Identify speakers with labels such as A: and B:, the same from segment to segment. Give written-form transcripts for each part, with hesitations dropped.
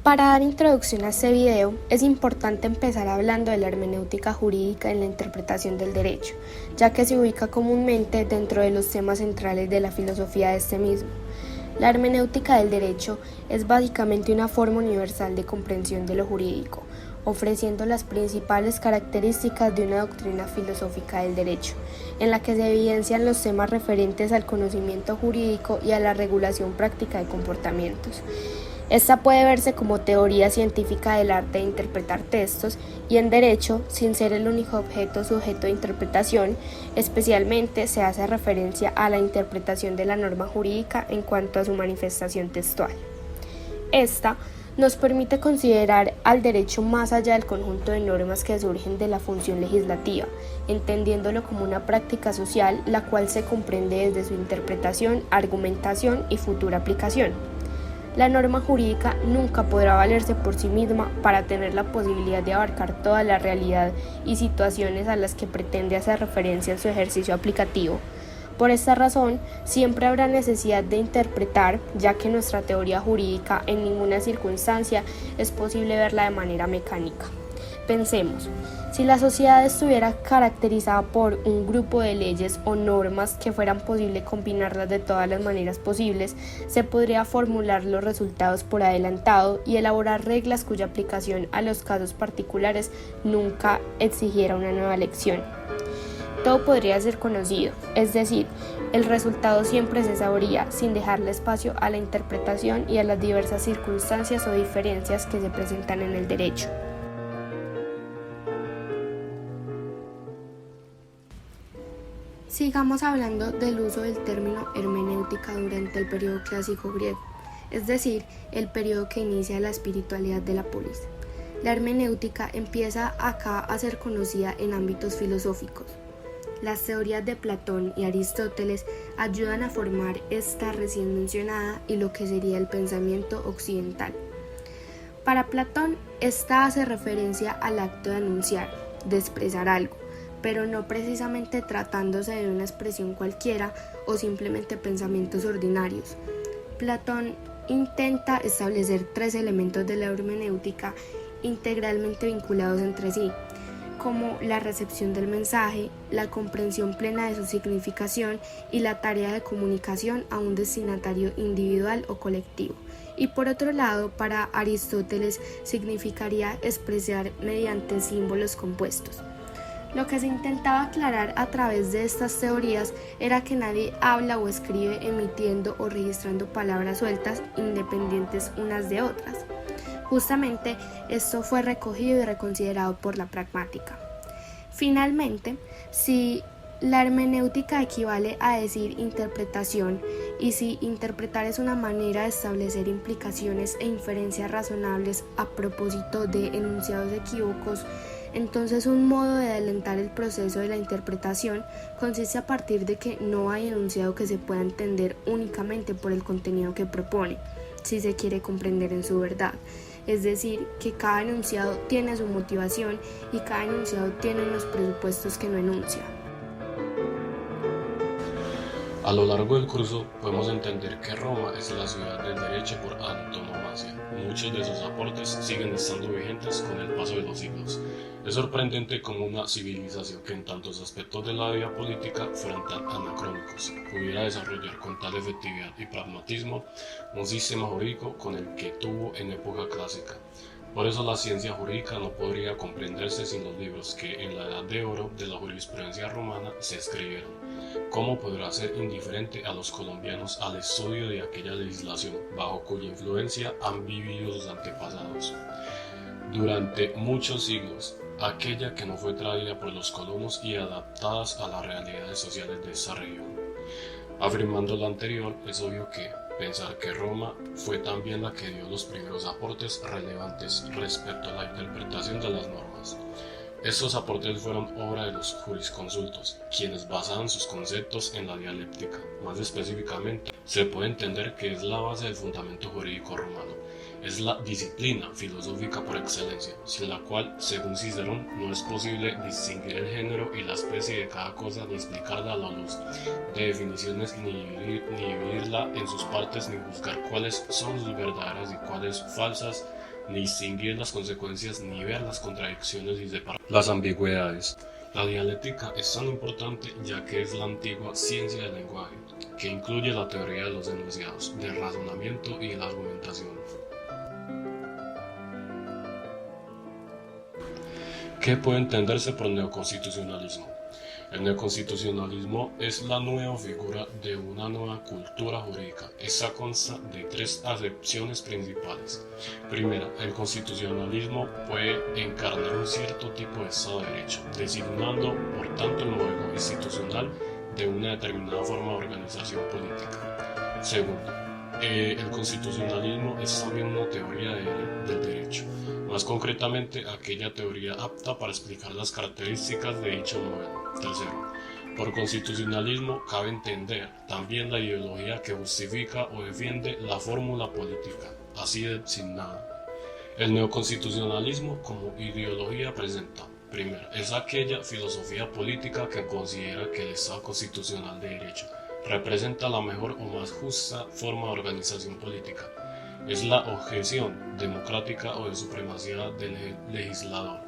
A: Para dar introducción a este video, es importante empezar hablando de la hermenéutica jurídica en la interpretación del derecho, ya que se ubica comúnmente dentro de los temas centrales de la filosofía de este mismo. La hermenéutica del derecho es básicamente una forma universal de comprensión de lo jurídico, ofreciendo las principales características de una doctrina filosófica del derecho, en la que se evidencian los temas referentes al conocimiento jurídico y a la regulación práctica de comportamientos. Esta puede verse como teoría científica del arte de interpretar textos y en derecho, sin ser el único objeto sujeto de interpretación, especialmente se hace referencia a la interpretación de la norma jurídica en cuanto a su manifestación textual. Esta nos permite considerar al derecho más allá del conjunto de normas que surgen de la función legislativa, entendiéndolo como una práctica social la cual se comprende desde su interpretación, argumentación y futura aplicación. La norma jurídica nunca podrá valerse por sí misma para tener la posibilidad de abarcar toda la realidad y situaciones a las que pretende hacer referencia en su ejercicio aplicativo. Por esta razón, siempre habrá necesidad de interpretar, ya que nuestra teoría jurídica en ninguna circunstancia es posible verla de manera mecánica. Pensemos, si la sociedad estuviera caracterizada por un grupo de leyes o normas que fueran posible combinarlas de todas las maneras posibles, se podría formular los resultados por adelantado y elaborar reglas cuya aplicación a los casos particulares nunca exigiera una nueva lección. Todo podría ser conocido, es decir, el resultado siempre se sabría sin dejarle espacio a la interpretación y a las diversas circunstancias o diferencias que se presentan en el derecho. Sigamos hablando del uso del término hermenéutica durante el periodo clásico griego, es decir, el periodo que inicia la espiritualidad de la polis. La hermenéutica empieza acá a ser conocida en ámbitos filosóficos. Las teorías de Platón y Aristóteles ayudan a formar esta recién mencionada y lo que sería el pensamiento occidental. Para Platón, esta hace referencia al acto de anunciar, de expresar algo, pero no precisamente tratándose de una expresión cualquiera o simplemente pensamientos ordinarios. Platón intenta establecer 3 elementos de la hermenéutica integralmente vinculados entre sí, como la recepción del mensaje, la comprensión plena de su significación y la tarea de comunicación a un destinatario individual o colectivo. Y por otro lado, para Aristóteles significaría expresar mediante símbolos compuestos. Lo que se intentaba aclarar a través de estas teorías era que nadie habla o escribe emitiendo o registrando palabras sueltas independientes unas de otras. Justamente esto fue recogido y reconsiderado por la pragmática. Finalmente, si la hermenéutica equivale a decir interpretación y si interpretar es una manera de establecer implicaciones e inferencias razonables a propósito de enunciados equívocos, entonces un modo de adelantar el proceso de la interpretación consiste a partir de que no hay enunciado que se pueda entender únicamente por el contenido que propone, si se quiere comprender en su verdad. Es decir, que cada enunciado tiene su motivación y cada enunciado tiene unos presupuestos que no enuncia.
B: A lo largo del curso podemos entender que Roma es la ciudad del derecho por antonomasia. Muchos de sus aportes siguen estando vigentes con el paso de los siglos. Es sorprendente cómo una civilización que en tantos aspectos de la vida política fueran tan anacrónicos pudiera desarrollar con tal efectividad y pragmatismo un sistema jurídico con el que tuvo en época clásica. Por eso la ciencia jurídica no podría comprenderse sin los libros que en la edad de oro de la jurisprudencia romana se escribieron. ¿Cómo podrá ser indiferente a los colombianos al estudio de aquella legislación bajo cuya influencia han vivido sus antepasados? Durante muchos siglos, aquella que no fue traída por los colonos y adaptadas a las realidades sociales de esta región. Afirmando lo anterior, es obvio que pensar que Roma fue también la que dio los primeros aportes relevantes respecto a la interpretación de las normas. Estos aportes fueron obra de los jurisconsultos, quienes basaban sus conceptos en la dialéctica. Más específicamente, se puede entender que es la base del fundamento jurídico romano. Es la disciplina filosófica por excelencia, sin la cual, según Cicerón, no es posible distinguir el género y la especie de cada cosa ni explicarla a la luz de definiciones ni dividirla en sus partes ni juzgar cuáles son sus verdaderas y cuáles falsas ni distinguir las consecuencias ni ver las contradicciones y separar las ambigüedades. La dialéctica es tan importante ya que es la antigua ciencia del lenguaje, que incluye la teoría de los enunciados, del razonamiento y de la argumentación. ¿Qué puede entenderse por neoconstitucionalismo? El neoconstitucionalismo es la nueva figura de una nueva cultura jurídica. Esta consta de tres acepciones principales. Primera, el constitucionalismo puede encarnar un cierto tipo de Estado de Derecho, designando por tanto el modelo institucional de una determinada forma de organización política. Segundo, el constitucionalismo es también una teoría del derecho, más concretamente aquella teoría apta para explicar las características de dicho modelo. Tercero, por constitucionalismo cabe entender también la ideología que justifica o defiende la fórmula política, así designada. El neoconstitucionalismo como ideología presenta, primero, es aquella filosofía política que considera que el Estado constitucional de derecho representa la mejor o más justa forma de organización política. Es la objeción democrática o de supremacía del legislador.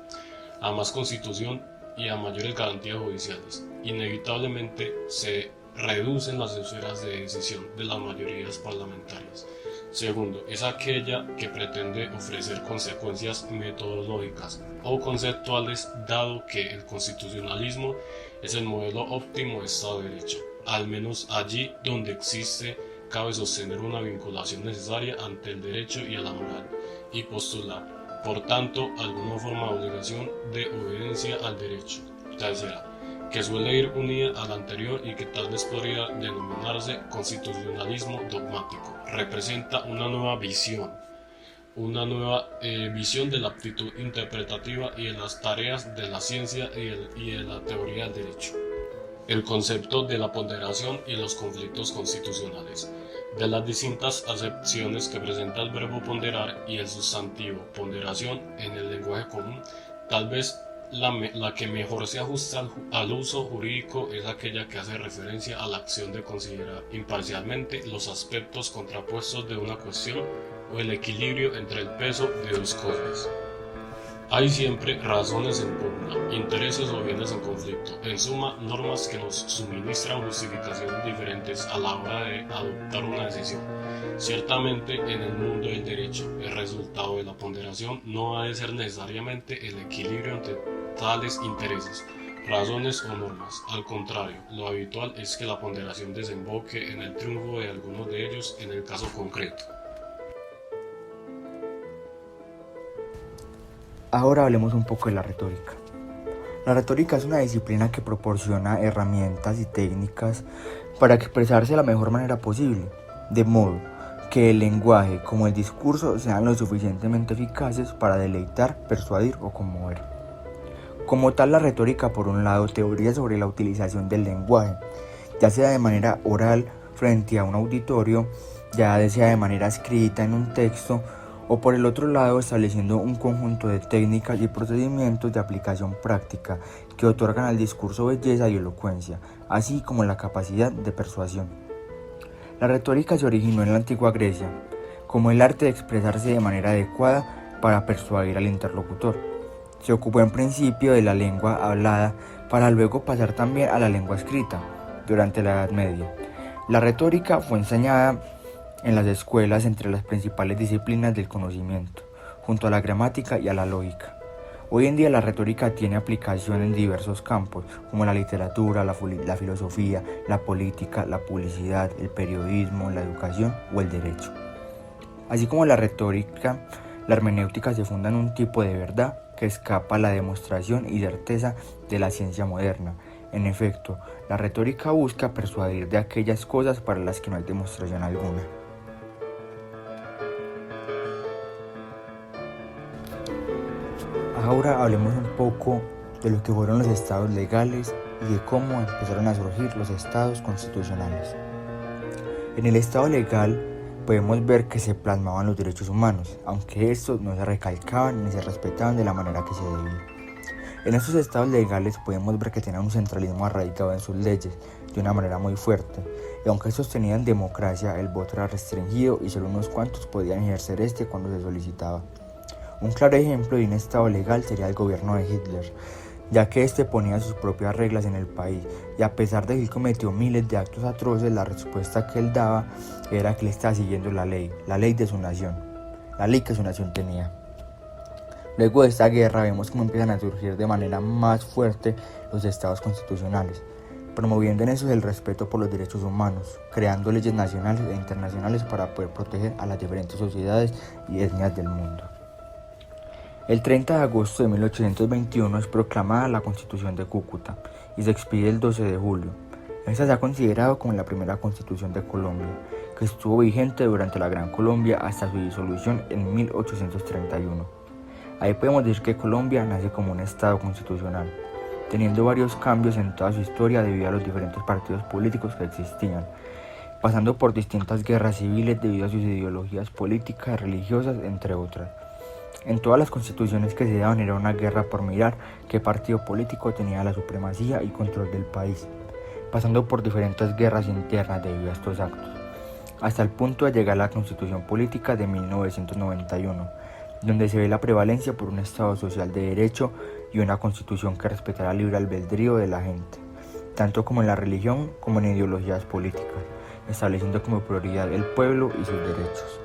B: A más constitución y a mayores garantías judiciales, inevitablemente se reducen las esferas de decisión de las mayorías parlamentarias. Segundo, es aquella que pretende ofrecer consecuencias metodológicas o conceptuales, dado que el constitucionalismo es el modelo óptimo de Estado de Derecho. Al menos allí donde existe, cabe sostener una vinculación necesaria ante el derecho y a la moral, y postular, por tanto, alguna forma de obligación de obediencia al derecho. Tercera, que suele ir unida a la anterior y que tal vez podría denominarse constitucionalismo dogmático. Representa una nueva visión de la aptitud interpretativa y de las tareas de la ciencia y de la teoría del derecho. El concepto de la ponderación y los conflictos constitucionales. De las distintas acepciones que presenta el verbo ponderar y el sustantivo ponderación en el lenguaje común, tal vez la que mejor se ajusta al uso jurídico es aquella que hace referencia a la acción de considerar imparcialmente los aspectos contrapuestos de una cuestión o el equilibrio entre el peso de dos cosas. Hay siempre razones en pugna, intereses o bienes en conflicto, en suma, normas que nos suministran justificaciones diferentes a la hora de adoptar una decisión. Ciertamente, en el mundo del derecho, el resultado de la ponderación no ha de ser necesariamente el equilibrio entre tales intereses, razones o normas. Al contrario, lo habitual es que la ponderación desemboque en el triunfo de algunos de ellos en el caso concreto.
C: Ahora hablemos un poco de la retórica. La retórica es una disciplina que proporciona herramientas y técnicas para expresarse de la mejor manera posible, de modo que el lenguaje como el discurso sean lo suficientemente eficaces para deleitar, persuadir o conmover. Como tal, la retórica, por un lado, teoría sobre la utilización del lenguaje, ya sea de manera oral frente a un auditorio, ya sea de manera escrita en un texto, o por el otro lado estableciendo un conjunto de técnicas y procedimientos de aplicación práctica que otorgan al discurso belleza y elocuencia, así como la capacidad de persuasión. La retórica se originó en la antigua Grecia, como el arte de expresarse de manera adecuada para persuadir al interlocutor. Se ocupó en principio de la lengua hablada para luego pasar también a la lengua escrita durante la Edad Media. La retórica fue enseñada en las escuelas entre las principales disciplinas del conocimiento, junto a la gramática y a la lógica. Hoy en día la retórica tiene aplicación en diversos campos, como la literatura, la filosofía, la política, la publicidad, el periodismo, la educación o el derecho. Así como la retórica, la hermenéutica se funda en un tipo de verdad que escapa a la demostración y certeza de la ciencia moderna. En efecto, la retórica busca persuadir de aquellas cosas para las que no hay demostración alguna. Ahora hablemos un poco de lo que fueron los estados legales y de cómo empezaron a surgir los estados constitucionales. En el estado legal podemos ver que se plasmaban los derechos humanos, aunque estos no se recalcaban ni se respetaban de la manera que se debía. En estos estados legales podemos ver que tenían un centralismo arraigado en sus leyes de una manera muy fuerte, y aunque estos tenían democracia, el voto era restringido y solo unos cuantos podían ejercer cuando se solicitaba. Un claro ejemplo de un Estado legal sería el gobierno de Hitler, ya que este ponía sus propias reglas en el país, y a pesar de que él cometió miles de actos atroces, la respuesta que él daba era que él estaba siguiendo la ley de su nación, la ley que su nación tenía. Luego de esta guerra vemos cómo empiezan a surgir de manera más fuerte los estados constitucionales, promoviendo en eso el respeto por los derechos humanos, creando leyes nacionales e internacionales para poder proteger a las diferentes sociedades y etnias del mundo. El 30 de agosto de 1821 es proclamada la Constitución de Cúcuta y se expide el 12 de julio. Esta se ha considerado como la primera constitución de Colombia, que estuvo vigente durante la Gran Colombia hasta su disolución en 1831. Ahí podemos decir que Colombia nace como un estado constitucional, teniendo varios cambios en toda su historia debido a los diferentes partidos políticos que existían, pasando por distintas guerras civiles debido a sus ideologías políticas, religiosas, entre otras. En todas las constituciones que se daban era una guerra por mirar qué partido político tenía la supremacía y control del país, pasando por diferentes guerras internas debido a estos actos, hasta el punto de llegar a la Constitución Política de 1991, donde se ve la prevalencia por un Estado social de derecho y una constitución que respetara el libre albedrío de la gente, tanto como en la religión como en ideologías políticas, estableciendo como prioridad el pueblo y sus derechos.